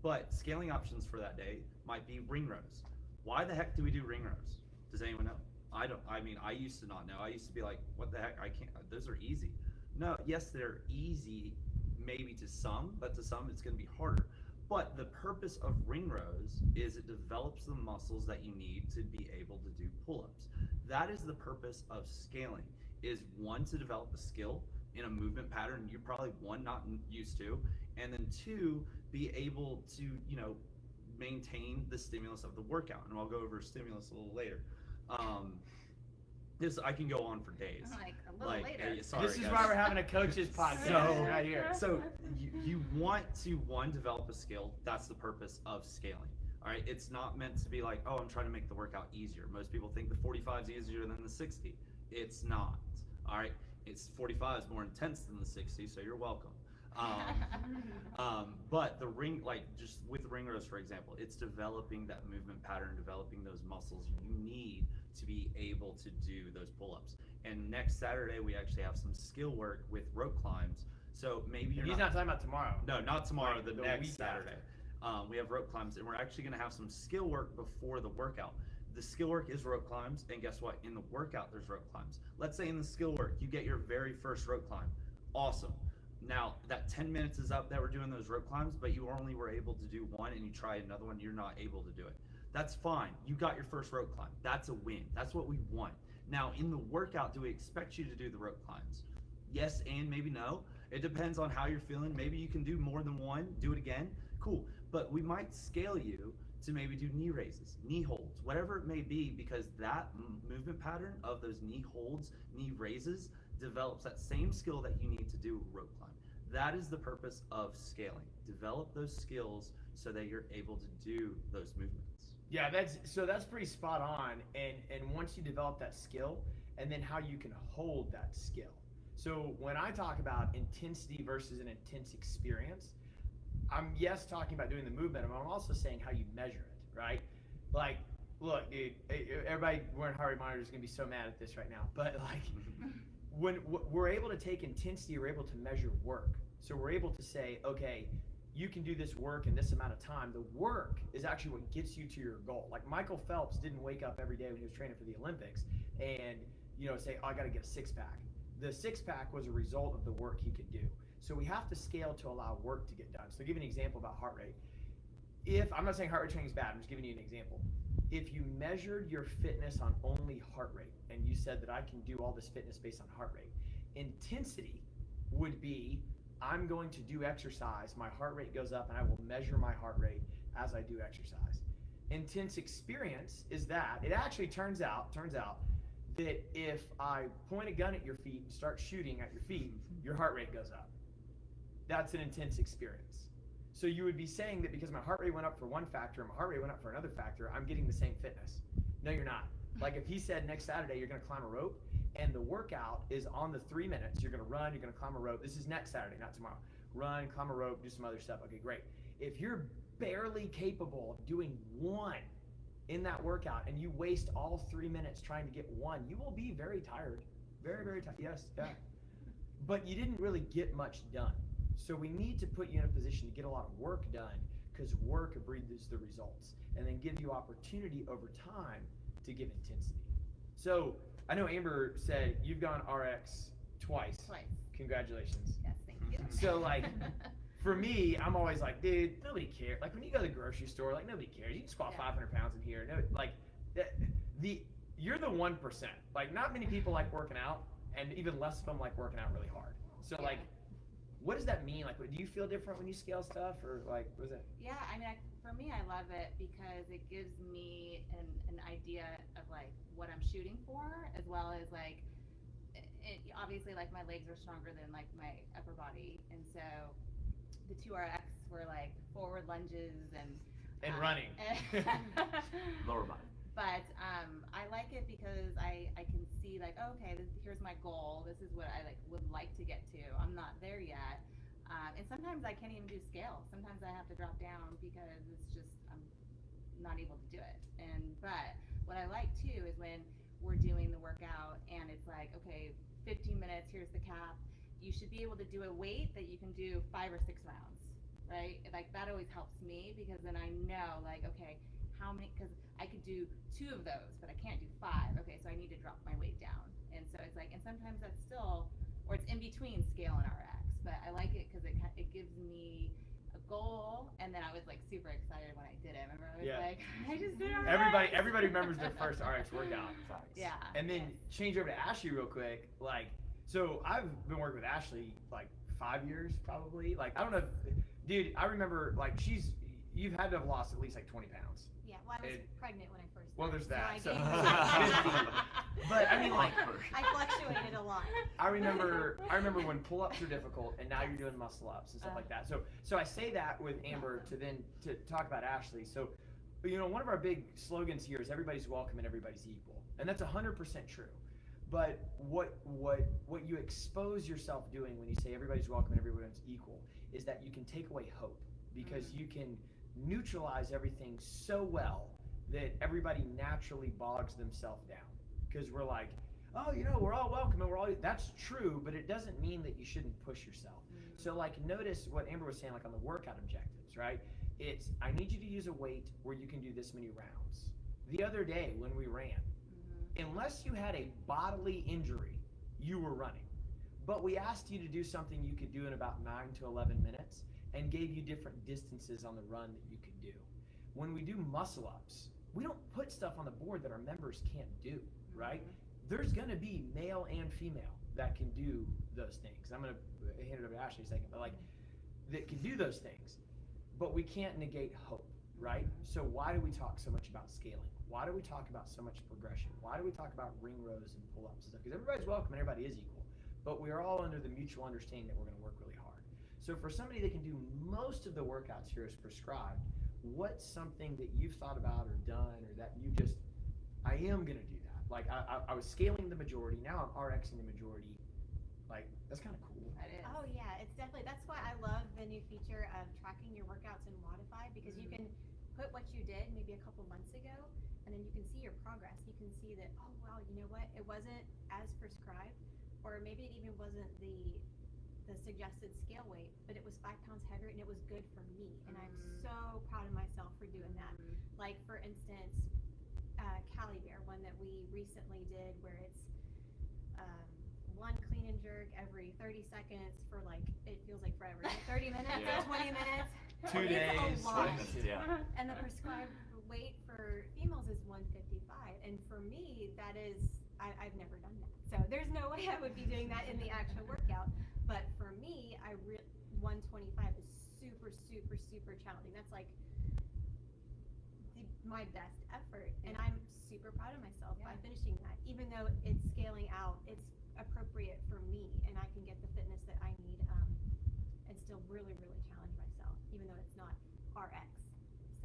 But scaling options for that day might be ring rows. Why the heck do we do ring rows? Does anyone know? I used to not know. I used to be like, what the heck? I can't, those are easy. No, yes, they're easy maybe to some, but to some it's going to be harder. But the purpose of ring rows is it develops the muscles that you need to be able to do pull-ups. That is the purpose of scaling, is 1, to develop a skill in a movement pattern you're probably 1, not used to, and then 2, be able to, maintain the stimulus of the workout. And I'll go over stimulus a little later. I can go on for days. Like a little later. Sorry, This is guys. why we're having a coach's podcast right here. So you want to, 1, develop a skill. That's the purpose of scaling. All right, it's not meant to be like, oh, I'm trying to make the workout easier. Most people think the 45 is easier than the 60. It's not. All right, it's 45 is more intense than the 60, so you're welcome. But the ring, like just with ring rows, for example, it's developing that movement pattern, developing those muscles you need to be able to do those pull-ups. And next Saturday, we actually have some skill work with rope climbs. So maybe He's not talking about tomorrow. No, not tomorrow, Like the the next week Saturday. We have rope climbs, and we're actually gonna have some skill work before the workout. The skill work is rope climbs, and guess what? In the workout, there's rope climbs. Let's say in the skill work, you get your very first rope climb. Awesome. Now, that 10 minutes is up that we're doing those rope climbs, but you only were able to do 1 and you try another one, you're not able to do it. That's fine. You got your first rope climb. That's a win. That's what we want. Now, in the workout, do we expect you to do the rope climbs? Yes and maybe no. It depends on how you're feeling. Maybe you can do more than 1, do it again. Cool. But we might scale you to maybe do knee raises, knee holds, whatever it may be, because that movement pattern of those knee holds, knee raises, develops that same skill that you need to do a rope climb. That is the purpose of scaling. Develop those skills so that you're able to do those movements. Yeah, that's pretty spot on. And once you develop that skill, and then how you can hold that skill. So when I talk about intensity versus an intense experience, I'm talking about doing the movement, but I'm also saying how you measure it, right? Like, look, dude, everybody wearing heart rate monitors is gonna be so mad at this right now, but like, when we're able to take intensity, we're able to measure work. So we're able to say, okay, you can do this work in this amount of time. The work is actually what gets you to your goal. Like Michael Phelps didn't wake up every day when he was training for the Olympics and say, oh, I got to get a 6-pack. The 6-pack was a result of the work he could do. So we have to scale to allow work to get done. So I'll give you an example about heart rate. If, I'm not saying heart rate training is bad, I'm just giving you an example. If you measured your fitness on only heart rate, and you said that I can do all this fitness based on heart rate, intensity would be, I'm going to do exercise, my heart rate goes up, and I will measure my heart rate as I do exercise. Intense experience is that, it actually turns out that if I point a gun at your feet and start shooting at your feet, your heart rate goes up. That's an intense experience. So you would be saying that because my heart rate went up for one factor and my heart rate went up for another factor, I'm getting the same fitness. No, you're not. Like if he said next Saturday you're gonna climb a rope and the workout is on the 3 minutes, you're gonna run, you're gonna climb a rope. This is next Saturday, not tomorrow. Run, climb a rope, do some other stuff. Okay, great. If you're barely capable of doing one in that workout and you waste all 3 minutes trying to get one, you will be very tired. Very, very tired. Yes, yeah. But you didn't really get much done. So we need to put you in a position to get a lot of work done, because work breeds the results, and then give you opportunity over time to give intensity. So I know Amber said you've gone RX twice. Congratulations. Yes, thank you. So like, for me, I'm always like, dude, nobody cares. Like when you go to the grocery store, like nobody cares. You can squat 500 pounds in here. No, like you're the 1%. Like not many people like working out, and even less of them like working out really hard. So like, what does that mean? Like, do you feel different when you scale stuff, or like, what is it? Yeah, I mean, for me, I love it because it gives me an idea of like what I'm shooting for, as well as like, obviously like my legs are stronger than like my upper body, and so the 2RX were like forward lunges and running. Lower body. But I like it because I can see like, oh, okay, here's my goal. This is what I like would like to get to. I'm not there yet. And sometimes I can't even do scale. Sometimes I have to drop down because it's just, I'm not able to do it. But what I like too is when we're doing the workout and it's like, okay, 15 minutes, here's the cap. You should be able to do a weight that you can do 5 or 6 rounds, right? Like that always helps me, because then I know like, okay, how many, because I could do 2 of those, but I can't do 5. Okay, so I need to drop my weight down. And so it's like, and sometimes that's still, or it's in between scale and RX, but I like it because it gives me a goal, and then I was like super excited when I did it. Remember, I was like, I just did RX. Everybody remembers their first RX workout. Yeah. And then change over to Ashley real quick. Like, so I've been working with Ashley like 5 years probably. Like, I don't know, dude, I remember like you've had to have lost at least like 20 pounds. Yeah, well, I was pregnant when I first started. Well, there's that. So So, I but I mean, like, I fluctuated a lot. I remember when pull-ups are difficult, and now you're doing muscle-ups and stuff like that. So I say that with Amber to talk about Ashley. So, you know, one of our big slogans here is everybody's welcome and everybody's equal, and that's 100% true. But what you expose yourself doing when you say everybody's welcome and everyone's equal is that you can take away hope, because you can neutralize everything so well that everybody naturally bogs themselves down, because we're like, oh, you know, we're all welcome and we're all, that's true, but it doesn't mean that you shouldn't push yourself. So like, notice what Amber was saying, like on the workout objectives, right? It's, I need you to use a weight where you can do this many rounds. The other day when we ran, unless you had a bodily injury, you were running. But we asked you to do something you could do in about 9 to 11 minutes and gave you different distances on the run that you could do. When we do muscle ups, we don't put stuff on the board that our members can't do, right? There's gonna be male and female that can do those things. I'm gonna hand it over to Ashley in a second, but like, that can do those things, but we can't negate hope, right? So why do we talk so much about scaling? Why do we talk about so much progression? Why do we talk about ring rows and pull-ups and stuff? Because everybody's welcome and everybody is equal, but we are all under the mutual understanding that we're gonna work really hard. So for somebody that can do most of the workouts here as prescribed, what's something that you've thought about or done, or that you just, I am gonna do that. Like I was scaling the majority, now I'm RXing the majority. Like, that's kind of cool. That is. Oh yeah, it's definitely, that's why I love the new feature of tracking your workouts in Modify, because you can put what you did maybe a couple months ago, and then you can see your progress. You can see that, oh wow, you know what, it wasn't as prescribed, or maybe it even wasn't the suggested scale weight, but it was 5 pounds heavier and it was good for me. And I'm so proud of myself for doing that. Like for instance, Cali Bear, one that we recently did, where it's 1 clean and jerk every you 30 seconds for like, it feels like forever. 30 minutes, Yeah. 20 minutes. 2 It's days. a lot. Yeah. And the prescribed weight for females is 155. And for me, that is, I've never done that. So there's no way I would be doing that in the actual workout. But for me, 125 is super, super, super challenging. That's like my best effort. And I'm super proud of myself by finishing that. Even though it's scaling out, it's appropriate for me and I can get the fitness that I need and still really, really challenge myself, even though it's not RX.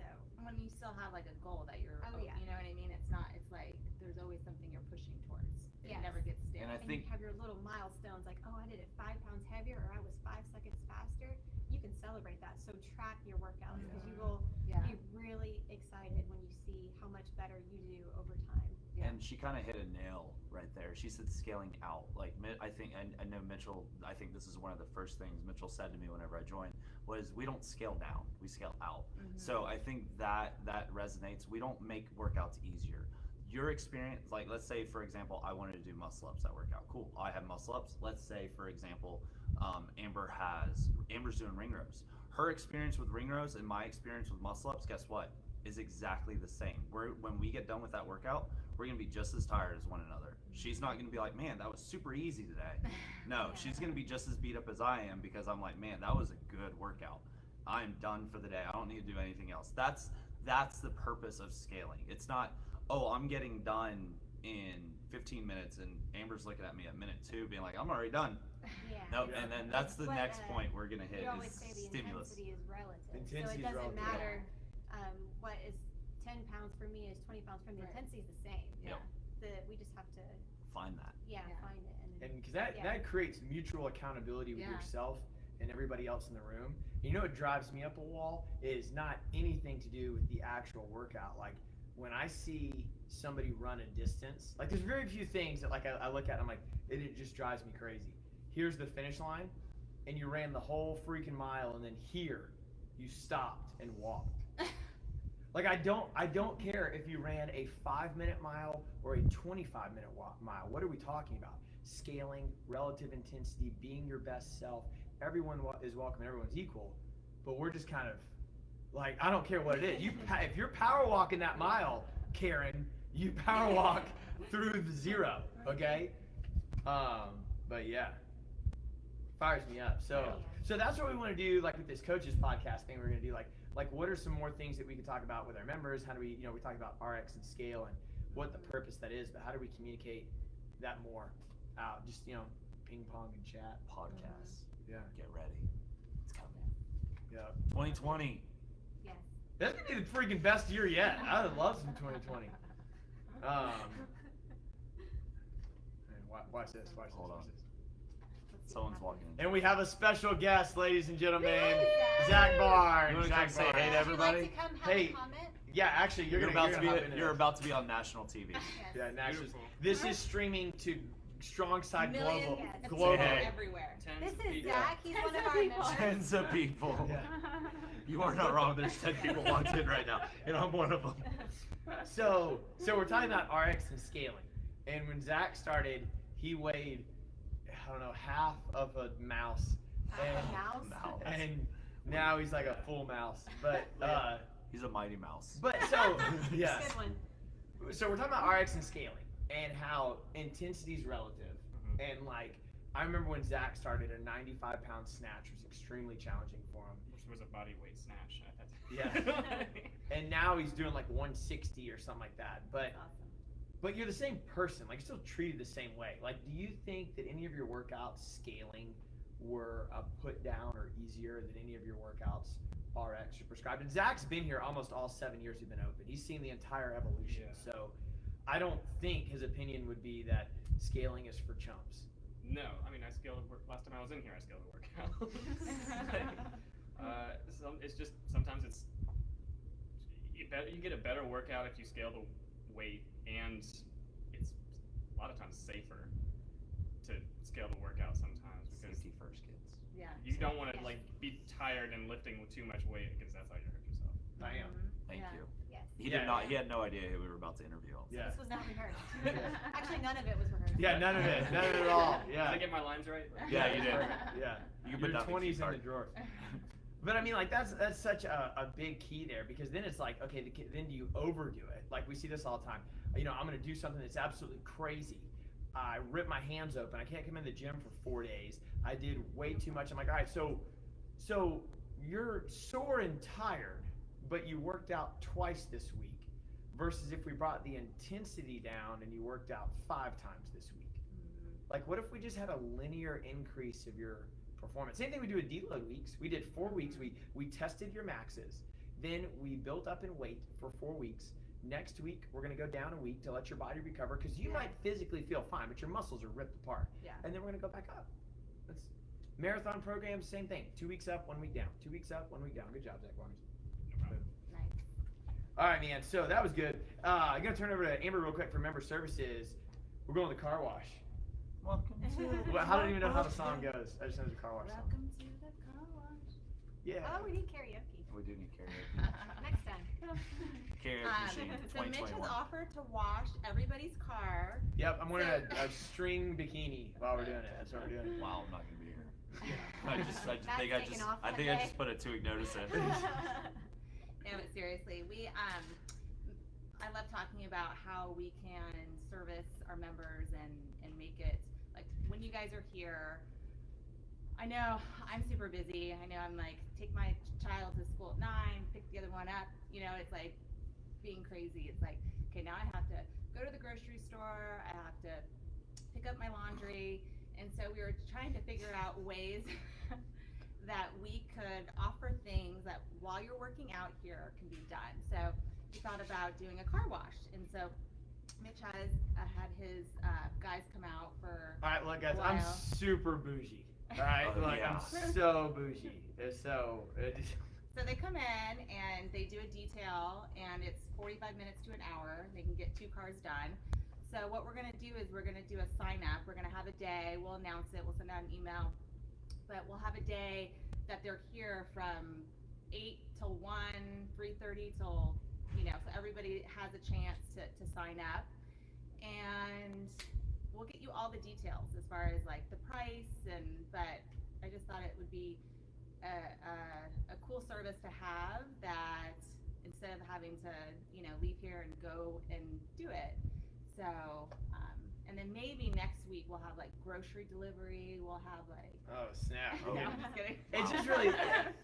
So When you still have like a goal that you're, Oh, yeah. you know what I mean? It's like there's always something you're pushing towards. It Yes. never gets stale. And I and think you have your little milestones like, oh, I did it 5 pounds heavier or I was 5 seconds faster. You can celebrate that. So track your workouts because you will Yeah. be really excited when you see how much better you do over time. Yeah. And she kind of hit a nail right there. She said scaling out. Like I think, and I know Mitchell. I think this is one of the first things Mitchell said to me whenever I joined was, we don't scale down, we scale out. So I think that resonates. We don't make workouts easier. Your experience, like let's say for example, I wanted to do muscle ups that workout. Cool, I have muscle ups. Let's say for example, Amber's doing ring rows. Her experience with ring rows and my experience with muscle ups, guess what? Is exactly the same. When we get done with that workout, we're gonna be just as tired as one another. She's not gonna be like, man, that was super easy today. No, Yeah. she's gonna be just as beat up as I am because I'm like, man, that was a good workout. I'm done for the day. I don't need to do anything else. That's the purpose of scaling. It's not, oh, I'm getting done in 15 minutes and Amber's looking at me at minute 2 being like, I'm already done. Yeah. Nope. Yeah. And then that's the But, next point we're gonna hit We always is say the stimulus. intensity is relative. Intensity so is it doesn't relative. matter what is 10 pounds for me is 20 pounds for me. The Right. intensity is the same. Yep. We just have to, Find that. Yeah. find it. And because that creates mutual accountability with Yeah. yourself and everybody else in the room. You know what drives me up a wall is not anything to do with the actual workout. Like when I see somebody run a distance, like there's very few things that like I look at and I'm like, it just drives me crazy. Here's the finish line and you ran the whole freaking mile and then here you stopped and walked. Like I don't care if you ran a 5-minute mile or a 25-minute mile. What are we talking about? Scaling, relative intensity, being your best self. Everyone is welcome. Everyone's equal. But we're just kind of like, I don't care what it is. If you're power walking that mile, Karen, you power walk through the 0. Okay. But yeah, fires me up. So that's what we want to do. Like with this coaches podcast thing, we're gonna do like what are some more things that we can talk about with our members? How do we, we talk about RX and scale and what the purpose that is, but how do we communicate that more out? Just, ping pong and chat. Podcasts. Yeah. Get ready. It's coming. Yeah. 2020. Yes. That's gonna be the freaking best year yet. I would love some 2020. Watch this. Watch this. Hold watch on. this. Let's see Someone's what happens. walking in. And we have a special guest, ladies and gentlemen, Yay! Zach Barnes. You wanna Zach come say Barnes. hey to Would you everybody? like to come have Hey. a comment? Yeah, actually, you're You're gonna about to be. hop into You're this. about to be on national TV. Yes. Yeah, naturally. Beautiful. This is streaming to StrongSide Millions Global. Yes. of Global. people Hey. everywhere. This is Yeah. Zach. He's one of Tens our of people. members. Tens of people. Yeah. You are not wrong. There's 10 people logged in right now, and I'm one of them. So we're talking about RX and scaling. And when Zach started, he weighed, I don't know, half of a mouse. Mouse. Mouse. And now he's like a full mouse. But He's a mighty mouse. so yeah. Good one. So we're talking about RX and scaling and how intensity is relative. And like I remember when Zach started, a 95-pound snatch was extremely challenging for him. Which was a body weight snatch at that Yeah. time. And now he's doing like 160 or something like that. But Awesome. But you're the same person. Like, you're still treated the same way. Like, do you think that any of your workouts scaling were put down or easier than any of your workouts RX or prescribed? And Zach's been here almost all 7 years we've been open. He's seen the entire evolution. Yeah. So I don't think his opinion would be that scaling is for chumps. No, I mean, I scaled a last time I was in here, I scaled a workout. It's just, sometimes it's, you get a better workout if you scale the weight, and it's a lot of times safer to scale the workout sometimes, because Safety first, kids. Yeah. you don't want to like be tired and lifting with too much weight, because that's how you hurt yourself. Bam. Thank Yeah. you. Yes. He Yeah, did not. yeah. He had no idea who we were about to interview. So Yeah. this was not rehearsed. Actually, none of it was rehearsed. Yeah, none of it at all. Did Yeah. I get my lines right? Yeah, you did. Perfect. Yeah. You can Your put that in the 20s in the card. drawer. But I mean, like that's such a big key there, because then it's like, okay, then do you overdo it? Like we see this all the time. You know, I'm gonna do something that's absolutely crazy. I rip my hands open. I can't come in the gym for 4 days. I did way too much. I'm like, all right, so you're sore and tired, but you worked out twice this week, versus if we brought the intensity down and you worked out 5 times this week. Like, what if we just had a linear increase of your performance? Same thing we do with deload weeks. We did 4 weeks. We tested your maxes. Then we built up in weight for 4 weeks. Next week, we're going to go down a week to let your body recover, because you might physically feel fine, but your muscles are ripped apart. Yeah. And then we're going to go back up. That's marathon programs, same thing. 2 weeks up, 1 week down. 2 weeks up, 1 week down. Good job, Zach Waters. Nice. All right, man. So that was good. I'm going to turn over to Amber real quick for member services. We're going to the car wash. Welcome to. Well, I don't even know how the song goes. I just know it's a car wash song. Welcome to the car wash. Yeah. Oh, we need karaoke. We do need karaoke. Next time. Karaoke machine. So Mitch has 2021. offered to wash everybody's car. Yep, I'm wearing So- a string bikini while we're doing it. That's what we're doing. Wow, I'm not gonna be here. Yeah. I just That's think I taken just off I that think I day. just put a 2-week notice in. No, but seriously, I love talking about how we can service our members and make it, like, when you guys are here, I know I'm super busy. I know I'm like, take my child to school at 9, pick the other one up. You know, it's like being crazy. It's like, okay, now I have to go to the grocery store. I have to pick up my laundry. And so we were trying to figure out ways that we could offer things that while you're working out here can be done. So we thought about doing a car wash. And so Mitch has had his guys come out for All right, look, guys, a I'm while. super bougie. All right, Oh, like yeah. I'm so bougie. So So they come in and they do a detail, and it's 45 minutes to an hour. They can get 2 cars done. So what we're gonna do is we're gonna do a sign up. We're gonna have a day. We'll announce it. We'll send out an email. But we'll have a day that they're here from 8 till 1, 3:30 till, you know, so everybody has a chance to sign up. And we'll get you all the details as far as like the price, but I just thought it would be a cool service to have, that instead of having to, you know, leave here and go and do it. So, and then maybe next week we'll have like grocery delivery. We'll have like, oh snap. Oh. Okay. no, I'm just kidding. It's just really,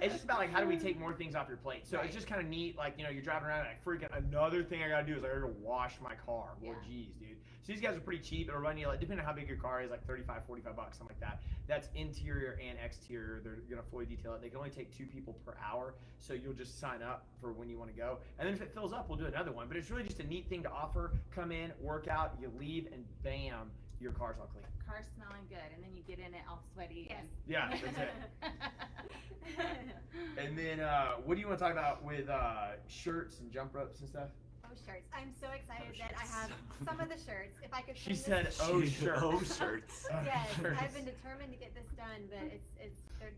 it's just about like how do we take more things off your plate. So Right. it's just kind of neat. Like, you know, you're driving around and like freaking another thing I gotta do is I gotta wash my car. Well, Yeah. geez, dude. So these guys are pretty cheap. It'll run you, like, depending on how big your car is, like 35, 45 bucks, something like that. That's interior and exterior. They're gonna fully detail it. They can only take 2 people per hour, so you'll just sign up for when you want to go. And then if it fills up, we'll do another one. But it's really just a neat thing to offer. Come in, work out, you leave, and bam, your car's all clean. Car's smelling good, and then you get in it all sweaty. Yes. Yeah, that's it. And then, what do you want to talk about with shirts and jump ropes and stuff? Oh, shirts. I'm so excited Oh, that I shirts. have some of the shirts. If I could She turn said, this, "Oh, shirts." Oh, shirts. Oh, yes, shirts. I've been determined to get this done, but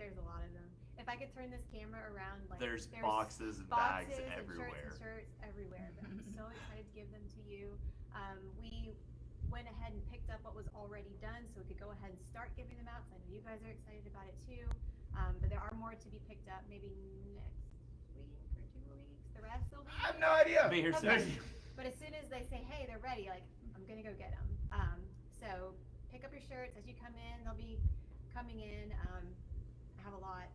there's a lot of them. If I could turn this camera around, like There's boxes and bags boxes and everywhere. shirts everywhere. But I'm so excited to give them to you. We went ahead and picked up what was already done, so we could go ahead and start giving them out. Because I know you guys are excited about it too. But there are more to be picked up. Maybe next week or 2 weeks. The rest will be. I have no idea. Be here Okay. soon. But as soon as they say, hey, they're ready, like, I'm gonna go get them. So pick up your shirts as you come in. They'll be coming in. I have a lot.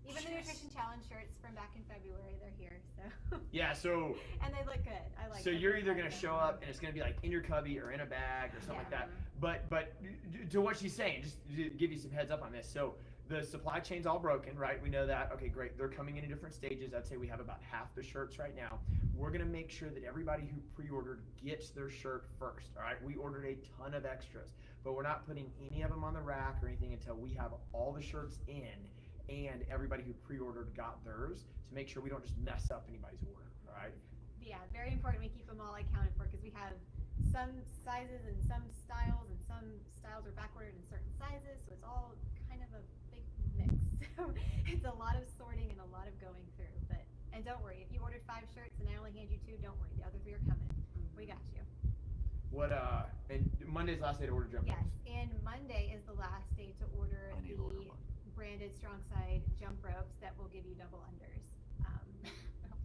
Even the Nutrition Challenge shirts from back in February, they're here. So. Yeah, so And they look good. I like. so them. you're I either like gonna them. show up and it's gonna be like in your cubby or in a bag or something like Yeah. that. But to what she's saying, just to give you some heads up on this. So the supply chain's all broken, right? We know that. Okay, great. They're coming in different stages. I'd say we have about half the shirts right now. We're gonna make sure that everybody who pre-ordered gets their shirt first. All right. We ordered a ton of extras, but we're not putting any of them on the rack or anything until we have all the shirts in and everybody who pre-ordered got theirs, to make sure we don't just mess up anybody's order. All right. Yeah, very important. We keep them all accounted for because we have some sizes and some styles, and some styles are backordered in certain sizes, so it's all kind of a big mix. So it's a lot of sorting and a lot of going through. And don't worry, if you ordered 5 5 shirts and I only hand you 2, don't worry, the other 3 are coming. We got you. What and Monday's last day to order jump Yes, ropes. and Monday is the last day to order I need to order the one. branded STRONGSIDE jump ropes that will give you double unders.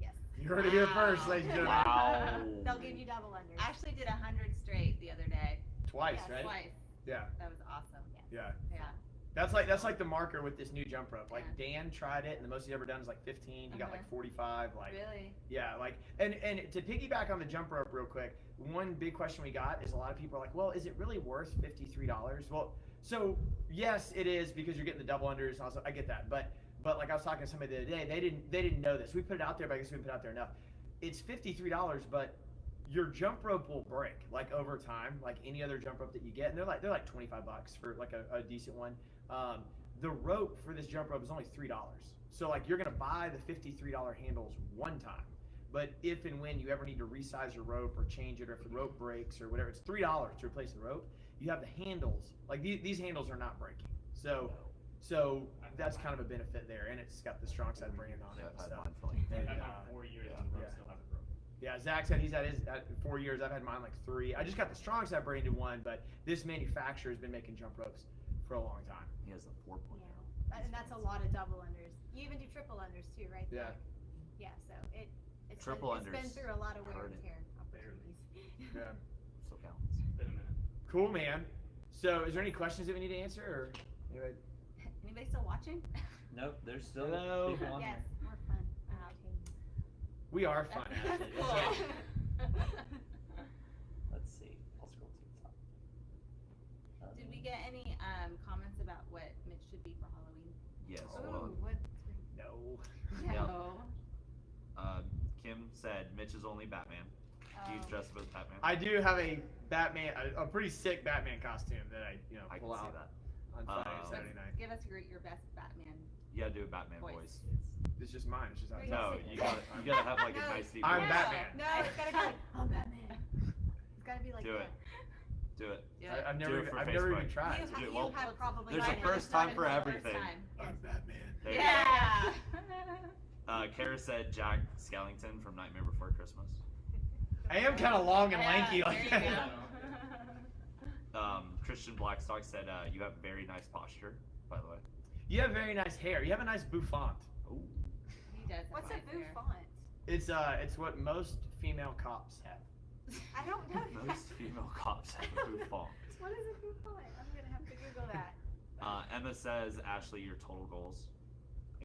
Yes. You heard it here first, Wow. ladies and gentlemen. Wow. They'll give you double unders. Ashley did 100 straight the other day. Twice, Yes. right? Twice. Yeah, That was awesome. yeah. Yeah. That's like the marker with this new jump rope. Like Dan tried it, and the most he's ever done is like 15. He got like 45. Like Really? yeah, like and to piggyback on the jump rope real quick, one big question we got is a lot of people are like, well, is it really worth $53? Well, so yes, it is because you're getting the double unders. Also, I get that, but like I was talking to somebody the other day, they didn't know this. We put it out there, but I guess we didn't put it out there enough. It's $53, but your jump rope will break like over time, like any other jump rope that you get, and they're like $25 for like a decent one. The rope for this jump rope is only $3. So like you're gonna buy the $53 handles one time, but if and when you ever need to resize your rope or change it, or if the rope breaks or whatever, it's $3 to replace the rope. You have the handles, like these handles are not breaking. So that's kind of a benefit there, and it's got the STRONGSIDE brand on Yeah, it. I've had So. mine for like And, I've had 4 years yeah. and the rope Yeah. still hasn't broken. Yeah, Zach said he's had his 4 years. I've had mine like 3. I just got the STRONGSIDE branded one, but this manufacturer has been making jump ropes for a long time. He has the 4.0. And that's a lot of double unders. You even do triple unders too, right? Yeah. Yeah, so it's Triple been, unders it's been through a lot of wear hurt and it. tear opportunities. Yeah. Still counts. Been a minute. Cool, man. So, is there any questions that we need to answer, or anyway? Anybody still watching? Nope, there's still Hello. people on Yes, there. more fun. Entertaining. We are fun. That's Actually. cool. Let's see. I'll scroll to the top. Did we get any comments about what Mitch should be for Halloween? Yes. Ooh, Well, what? No. Yeah. No. Kim said Mitch is only Batman. Do you Oh. dress up as Batman? I do have a Batman, a pretty sick Batman costume that I I pull can see out that. on Friday and Um, Saturday night. Give us your best Batman. You gotta do a Batman Voice. voice. It's just mine. It's just how it No, is. you gotta have like a No, nice deep I'm voice. Batman. No, it's gotta be like, I'm Batman. It's gotta be like Do that. it. Do it. Yeah. I've Do never, it for I've never even Facebook. tried. You, do it. you Well, have probably there's a tried it. first time for everything. I'm Batman. There you go. Yeah. Kara said Jack Skellington from Nightmare Before Christmas. I am kind of long and Yeah, lanky there like you that. go. Christian Blackstock said you have very nice posture, by the way. You have very nice hair. You have a nice bouffant. Ooh. He does. have What's a nice hair. bouffant? It's what most female cops have. I don't know. Most female cops have a bouffant. What is a bouffant? I'm gonna have to Google that. Emma says, Ashley, your total goals.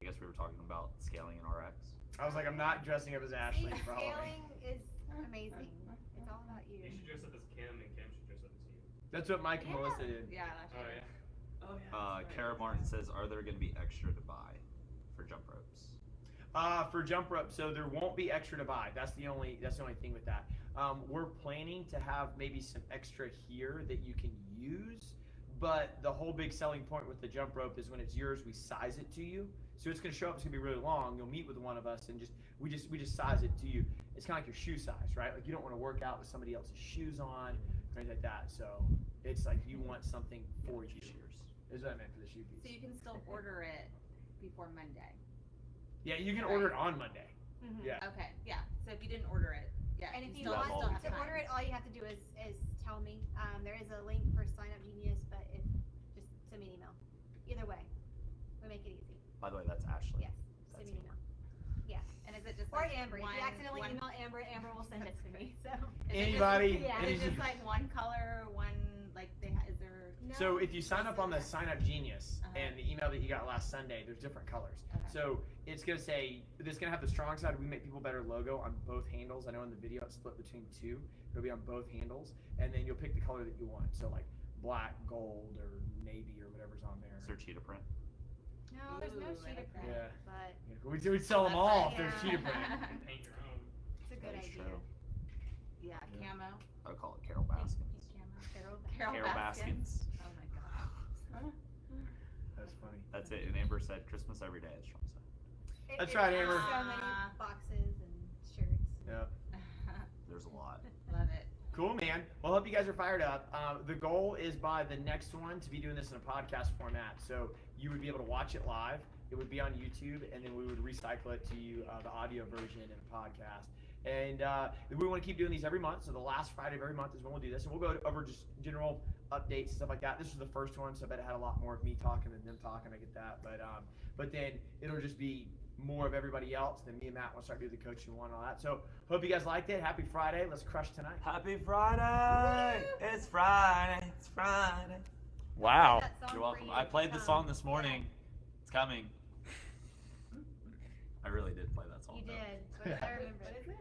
I guess we were talking about scaling in RX. I was like, I'm not dressing up as Ashley See, for Halloween. scaling is amazing. It's all about you. You should dress up as Kim, and Kim should dress up as you. That's what Mike and Yeah. Melissa did. Yeah. That's Oh right. yeah. Oh yeah. Kara Martin says, are there going to be extra to buy for jump ropes? For jump rope, so there won't be extra to buy. That's the only thing with that. We're planning to have maybe some extra here that you can use, but the whole big selling point with the jump rope is when it's yours, we size it to you. So it's gonna show up. It's gonna be really long. You'll meet with one of us, and we just size it to you. It's kind of like your shoe size, right? Like you don't want to work out with somebody else's shoes on, or anything like that. So it's like you want something for you. Is what I meant for the shoe piece. So you can still order it before Monday. Yeah, you can Right. order it on Monday. Mhm. Yeah. Okay. Yeah. So if you didn't order it, yeah. And if you still, want still have to time. order it, all you have to do is tell me. There is a link for Sign Up Genius, but if just send me an email. Either way, we make it easy. By the way, that's Ashley. Yes, That's send me an email. Yeah. And is it just Or like Amber. If one, you accidentally one, email Amber, Amber will send it to me. So. Is it Anybody? Just, Yeah. Is it any- just like one color, one like is there? So if you sign up on the Sign Up Genius Uh-huh. and the email that you got last Sunday, there's different colors. Okay. So it's gonna say it's gonna have the STRONGSIDE We Make People Better logo on both handles. I know in the video it's split between two. It'll be on both handles, and then you'll pick the color that you want. So like black, gold, or navy, or whatever's on there. Is there cheetah print? No, there's no Ooh, I cheetah like that. print, Yeah. but Yeah, we'd sell them That's all right, if there's yeah. cheetah print. You can paint your own. it's a good That is idea. true. Yeah, Yeah. camo. I would call it Carol Baskins. Carol Carol Carol Baskins. Baskins. Oh my god. That's funny. That's it. And Amber said Christmas every day at StrongSide. That's right, Amber. So many boxes and shirts. Yeah. There's a lot. Love it. Cool, man. Well, I hope you guys are fired up. The goal is by the next one to be doing this in a podcast format. So you would be able to watch it live. It would be on YouTube, and then we would recycle it to you, the audio version in a podcast. And we want to keep doing these every month. So the last Friday of every month is when we'll do this. And we'll go over just general updates and stuff like that. This was the first one, so I bet it had a lot more of me talking than them talking. I get that. But then it'll just be more of everybody else. Then me and Matt will start doing the coaching one and all that. So hope you guys liked it. Happy Friday. Let's crush tonight. Happy Friday! It's Friday. It's Friday. Wow. That song You're for welcome. you. I played the song this morning. It's coming. I really did play that song. You though. did. But I remember.